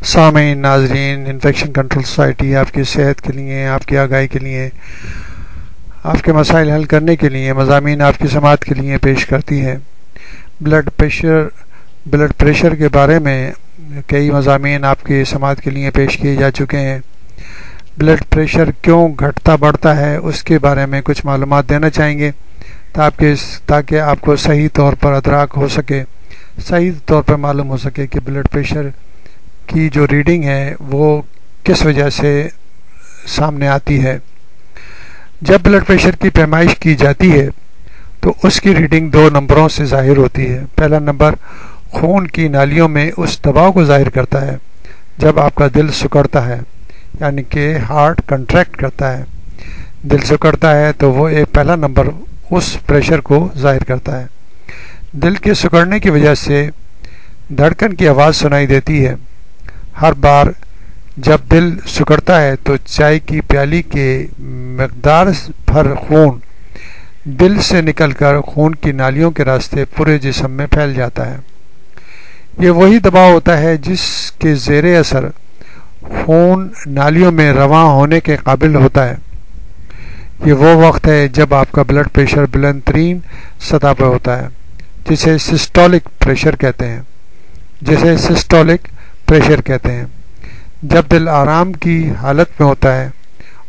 سامعین ناظرین، infection control society آپ کی صحت کے لیے، آپ کی آگاہی کے لیے، آپ کے مسائل حل کرنے کے لیے مضامین آپ کی سماعت کے لیے پیش کرتی ہے۔ بلڈ پریشر کے بارے میں کئی مضامین آپ کی سماعت کے لیے پیش کیے جا چکے ہیں۔ بلڈ پریشر کیوں گھٹتا بڑھتا ہے اس کے بارے میں کچھ معلومات دینا چاہیں گے تاکہ آپ کو صحیح طور پر ادراک ہو سکے، صحیح طور پر معلوم ہو سکے کہ بلڈ پریشر کی جو ریڈنگ ہے وہ کس وجہ سے سامنے آتی ہے۔ جب بلڈ پریشر کی پیمائش کی جاتی ہے تو اس کی ریڈنگ 2 نمبروں سے ظاہر ہوتی ہے۔ پہلا نمبر خون کی نالیوں میں اس دباؤ کو ظاہر کرتا ہے جب آپ کا دل سکڑتا ہے، یعنی کہ ہارٹ کنٹریکٹ کرتا ہے۔ دل سکڑتا ہے تو وہ ایک پہلا نمبر اس پریشر کو ظاہر کرتا ہے۔ دل کے سکڑنے کی وجہ سے دھڑکن کی آواز سنائی دیتی ہے۔ ہر بار جب دل سکڑتا ہے تو چائے کی پیالی کے مقدار بھر خون دل سے نکل کر خون کی نالیوں کے راستے پورے جسم میں پھیل جاتا ہے۔ یہ وہی دباؤ ہوتا ہے جس کے زیر اثر خون نالیوں میں رواں ہونے کے قابل ہوتا ہے۔ یہ وہ وقت ہے جب آپ کا بلڈ پریشر بلند ترین سطح پر ہوتا ہے، جسے سسٹولک پریشر کہتے ہیں۔ جب دل آرام کی حالت میں ہوتا ہے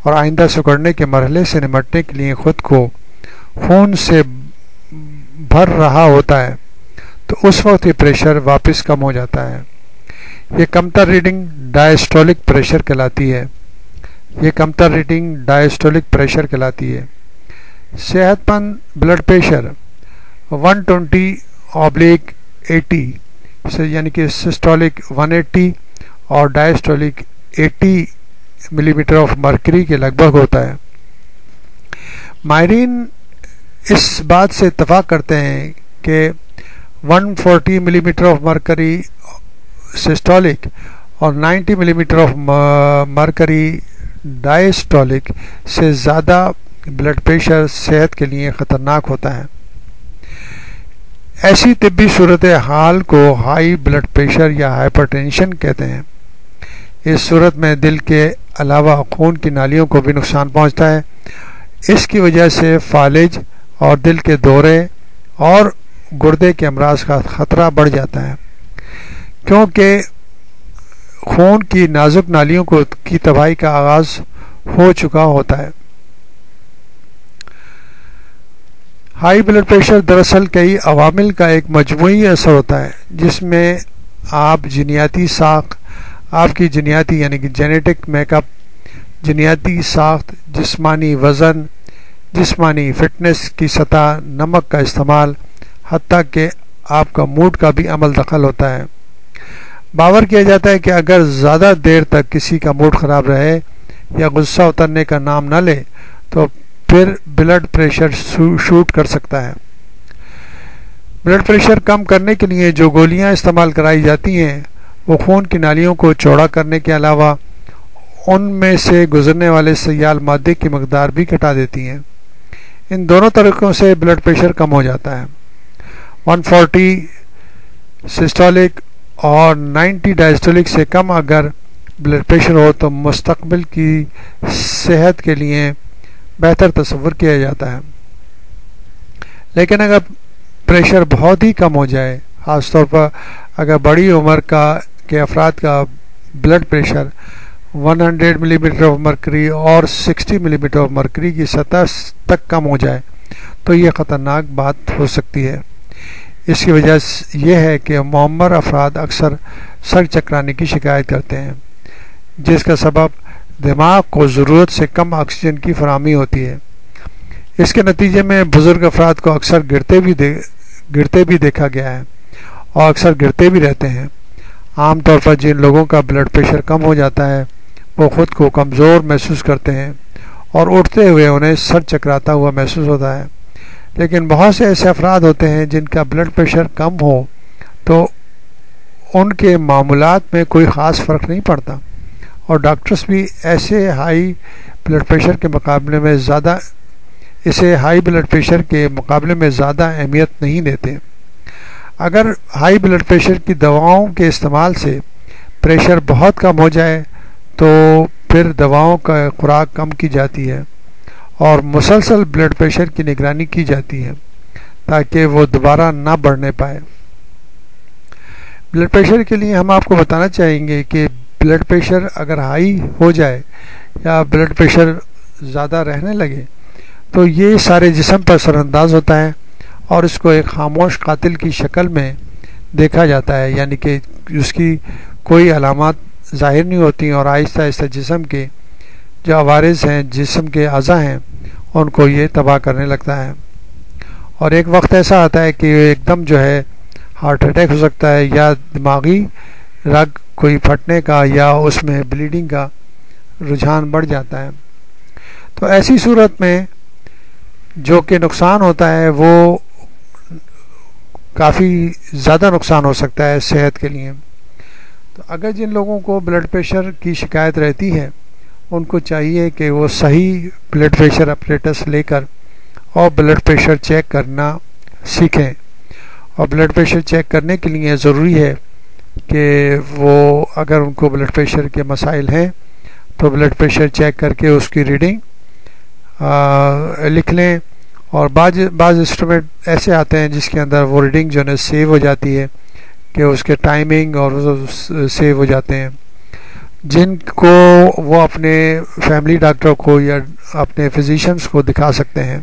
اور آئندہ سکڑنے کے مرحلے سے نمٹنے کے لیے خود کو خون سے بھر رہا ہوتا ہے تو اس وقت یہ پریشر واپس کم ہو جاتا ہے۔ یہ کمتر ریڈنگ ڈائسٹولک پریشر کہلاتی ہے۔ صحت مند بلڈ پریشر 120/80 یعنی کہ سسٹولک 180 اور ڈائسٹولک 80 ملی میٹر آف مرکری کے لگ بھگ ہوتا ہے۔ ماہرین اس بات سے اتفاق کرتے ہیں کہ 140 ملی میٹر آف مرکری سسٹولک اور 90 ملی میٹر آف مرکری ڈائسٹولک سے زیادہ بلڈ پریشر صحت کے لیے خطرناک ہوتا ہے۔ ایسی طبی صورتحال کو ہائی بلڈ پریشر یا ہائپر ٹینشن کہتے ہیں۔ اس صورت میں دل کے علاوہ خون کی نالیوں کو بھی نقصان پہنچتا ہے۔ اس کی وجہ سے فالج اور دل کے دورے اور گردے کے امراض کا خطرہ بڑھ جاتا ہے، کیونکہ خون کی نازک نالیوں کی تباہی کا آغاز ہو چکا ہوتا ہے۔ ہائی بلڈ پریشر دراصل کئی عوامل کا ایک مجموعی اثر ہوتا ہے، جس میں آپ کی جینیاتی یعنی کہ جینیٹک میک اپ، جینیاتی ساخت، جسمانی وزن، جسمانی فٹنس کی سطح، نمک کا استعمال، حتیٰ کہ آپ کا موڈ کا بھی عمل دخل ہوتا ہے۔ باور کیا جاتا ہے کہ اگر زیادہ دیر تک کسی کا موڈ خراب رہے یا غصہ اترنے کا نام نہ لے تو پھر بلڈ پریشر شوٹ کر سکتا ہے۔ بلڈ پریشر کم کرنے کے لیے جو گولیاں استعمال کرائی جاتی ہیں وہ خون کی نالیوں کو چوڑا کرنے کے علاوہ ان میں سے گزرنے والے سیال مادے کی مقدار بھی گھٹا دیتی ہیں۔ ان دونوں طریقوں سے بلڈ پریشر کم ہو جاتا ہے۔ 140 سسٹولک اور 90 ڈائسٹولک سے کم اگر بلڈ پریشر ہو تو مستقبل کی صحت کے لیے بہتر تصور کیا جاتا ہے، لیکن اگر پریشر بہت ہی کم ہو جائے، خاص طور پر اگر بڑی عمر کے افراد کا بلڈ پریشر 100 ملی میٹر آف مرکری اور 60 ملی میٹر آف مرکری کی سطح تک کم ہو جائے تو یہ خطرناک بات ہو سکتی ہے۔ اس کی وجہ یہ ہے کہ معمر افراد اکثر سر چکرانے کی شکایت کرتے ہیں، جس کا سبب دماغ کو ضرورت سے کم آکسیجن کی فراہمی ہوتی ہے۔ اس کے نتیجے میں بزرگ افراد کو اکثر گرتے بھی دیکھا گیا ہے اور اکثر گرتے بھی رہتے ہیں۔ عام طور پر جن لوگوں کا بلڈ پریشر کم ہو جاتا ہے وہ خود کو کمزور محسوس کرتے ہیں اور اٹھتے ہوئے انہیں سر چکراتا ہوا محسوس ہوتا ہے، لیکن بہت سے ایسے افراد ہوتے ہیں جن کا بلڈ پریشر کم ہو تو ان کے معمولات میں کوئی خاص فرق نہیں پڑتا اور ڈاکٹرز بھی اسے ہائی بلڈ پریشر کے مقابلے میں زیادہ اہمیت نہیں دیتے۔ اگر ہائی بلڈ پریشر کی دواؤں کے استعمال سے پریشر بہت کم ہو جائے تو پھر دواؤں کا خوراک کم کی جاتی ہے اور مسلسل بلڈ پریشر کی نگرانی کی جاتی ہے تاکہ وہ دوبارہ نہ بڑھنے پائے۔ بلڈ پریشر کے لیے ہم آپ کو بتانا چاہیں گے کہ بلڈ پریشر اگر ہائی ہو جائے یا بلڈ پریشر زیادہ رہنے لگے تو یہ سارے جسم پر اثر انداز ہوتا ہے اور اس کو ایک خاموش قاتل کی شکل میں دیکھا جاتا ہے، یعنی کہ اس کی کوئی علامات ظاہر نہیں ہوتی اور آہستہ آہستہ جسم کے جو عوارض ہیں، جسم کے اعضاء ہیں، ان کو یہ تباہ کرنے لگتا ہے۔ اور ایک وقت ایسا آتا ہے کہ ایک دم جو ہے ہارٹ اٹیک ہو سکتا ہے یا دماغی رگ کوئی پھٹنے کا یا اس میں بلیڈنگ کا رجحان بڑھ جاتا ہے۔ تو ایسی صورت میں جو کہ نقصان ہوتا ہے وہ کافی زیادہ نقصان ہو سکتا ہے صحت کے لیے۔ تو اگر جن لوگوں کو بلڈ پریشر کی شکایت رہتی ہے ان کو چاہیے کہ وہ صحیح بلڈ پریشر اپریٹس لے کر اور بلڈ پریشر چیک کرنا سیکھیں، اور بلڈ پریشر چیک کرنے کے لیے ضروری ہے کہ وہ اگر ان کو بلڈ پریشر کے مسائل ہیں تو بلڈ پریشر چیک کر کے اس کی ریڈنگ لکھ لیں، اور بعض انسٹرومنٹ ایسے آتے ہیں جس کے اندر وہ ریڈنگ جو ہے سیو ہو جاتی ہے کہ اس کے ٹائمنگ اور سیو ہو جاتے ہیں، جن کو وہ اپنے فیملی ڈاکٹر کو یا اپنے فزیشنز کو دکھا سکتے ہیں۔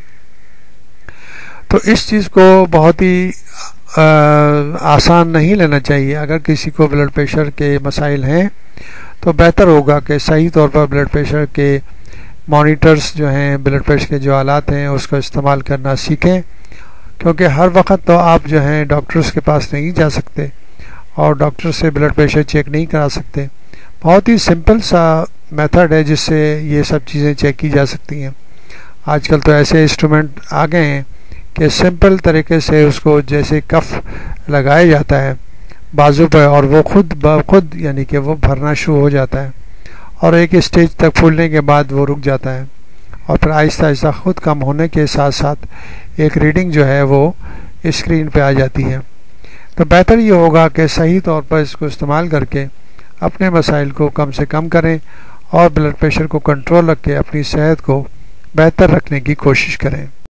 تو اس چیز کو بہت ہی آسان نہیں لینا چاہیے۔ اگر کسی کو بلڈ پریشر کے مسائل ہیں تو بہتر ہوگا کہ صحیح طور پر بلڈ پریشر کے مانیٹرز جو ہیں، بلڈ پریشر کے جو آلات ہیں اس کا استعمال کرنا سیکھیں، کیونکہ ہر وقت تو آپ جو ہیں ڈاکٹرز کے پاس نہیں جا سکتے اور ڈاکٹر سے بلڈ پریشر چیک نہیں کرا سکتے۔ بہت ہی سمپل سا میتھڈ ہے جس سے یہ سب چیزیں چیک کی جا سکتی ہیں۔ آج کل تو ایسے انسٹرومنٹ آ گئے ہیں کہ سمپل طریقے سے اس کو جیسے کف لگایا جاتا ہے بازو پہ اور وہ خود بخود یعنی کہ وہ بھرنا شروع ہو جاتا ہے، اور ایک اسٹیج تک پھولنے کے بعد وہ رک جاتا ہے اور پھر آہستہ آہستہ خود کم ہونے کے ساتھ ساتھ ایک ریڈنگ جو ہے وہ اسکرین پہ آ جاتی ہے۔ تو بہتر یہ ہوگا کہ صحیح طور پر اس کو استعمال کر کے اپنے مسائل کو کم سے کم کریں اور بلڈ پریشر کو کنٹرول رکھ کے اپنی صحت کو بہتر رکھنے کی کوشش کریں۔